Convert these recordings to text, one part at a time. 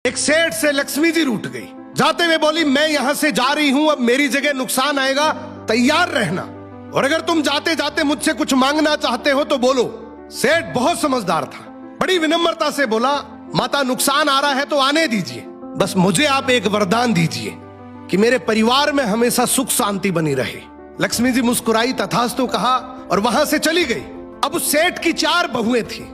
एक सेठ से लक्ष्मी जी रूठ गई। जाते हुए बोली, मैं यहां से जा रही हूं, अब मेरी जगह नुकसान आएगा, तैयार रहना, और अगर तुम जाते जाते मुझसे कुछ मांगना चाहते हो तो बोलो। सेठ बहुत समझदार था, बड़ी विनम्रता से बोला, माता नुकसान आ रहा है तो आने दीजिए, बस मुझे आप एक वरदान दीजिए कि मेरे परिवार में हमेशा सुख शांति बनी रहे। लक्ष्मी जी मुस्कुराई, तथास्तु कहा और वहां से चली गई। अब उस सेठ की 4 बहुएं थी।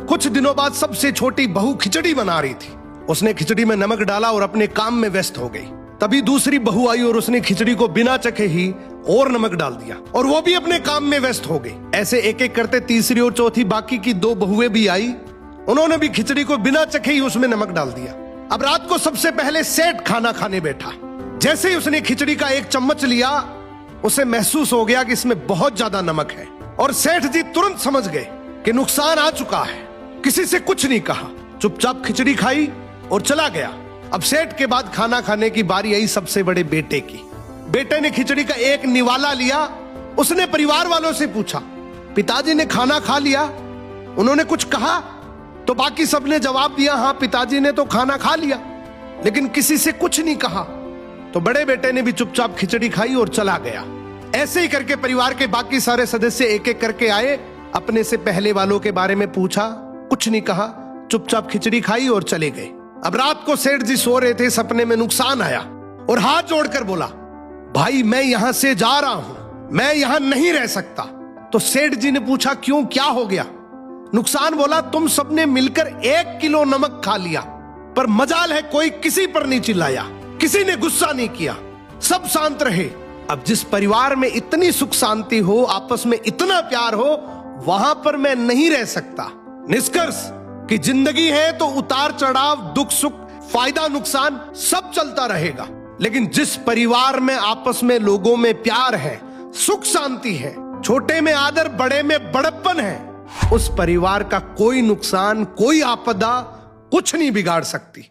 कुछ दिनों बाद सबसे छोटी बहू खिचड़ी बना रही थी। उसने खिचड़ी में नमक डाला और अपने काम में व्यस्त हो गई। तभी दूसरी बहू आई और उसने खिचड़ी को बिना चखे ही और नमक डाल दिया और वो भी अपने काम में व्यस्त हो गई। ऐसे एक एक करते तीसरी और चौथी बाकी की 2 बहुएं भी आई, उन्होंने भी खिचड़ी को बिना चखे ही उसमें नमक डाल दिया। अब रात को सबसे पहले सेठ खाना खाने बैठा। जैसे ही उसने खिचड़ी का एक चम्मच लिया, उसे महसूस हो गया कि इसमें बहुत ज्यादा नमक है, और सेठ जी तुरंत समझ गए कि नुकसान आ चुका है। किसी से कुछ नहीं कहा, चुपचाप खिचड़ी खाई और चला गया। अब सेठ के बाद खाना खाने की बारी आई सबसे बड़े बेटे की। बेटे ने खिचड़ी का एक निवाला लिया। उसने परिवार वालों से पूछा, पिताजी ने खाना खा लिया? उन्होंने कुछ कहा? तो बाकी सबने जवाब दिया, हाँ पिताजी ने तो खाना खा लिया, लेकिन किसी से कुछ नहीं कहा। तो बड़े बेटे ने भी चुपचाप खिचड़ी खाई और चला गया। ऐसे ही करके परिवार के बाकी सारे सदस्य एक एक करके आए, अपने से पहले वालों के बारे में पूछा, कुछ नहीं कहा, चुपचाप खिचड़ी खाई और चले गए। अब रात को सेठ जी सो रहे थे, सपने में नुकसान आया और हाथ जोड़कर बोला, भाई मैं यहां से जा रहा हूं, मैं यहां नहीं रह सकता। तो सेठ जी ने पूछा, क्यों, क्या हो गया? नुकसान बोला, तुम सबने मिलकर 1 किलो नमक खा लिया, पर मजाल है कोई किसी पर नहीं चिल्लाया, किसी ने गुस्सा नहीं किया, सब शांत रहे। अब जिस परिवार में इतनी सुख शांति हो, आपस में इतना प्यार हो, वहां पर मैं नहीं रह सकता। निष्कर्ष कि जिंदगी है तो उतार चढ़ाव, दुख सुख, फायदा नुकसान सब चलता रहेगा, लेकिन जिस परिवार में आपस में लोगों में प्यार है, सुख शांति है, छोटे में आदर, बड़े में बड़प्पन है, उस परिवार का कोई नुकसान, कोई आपदा कुछ नहीं बिगाड़ सकती।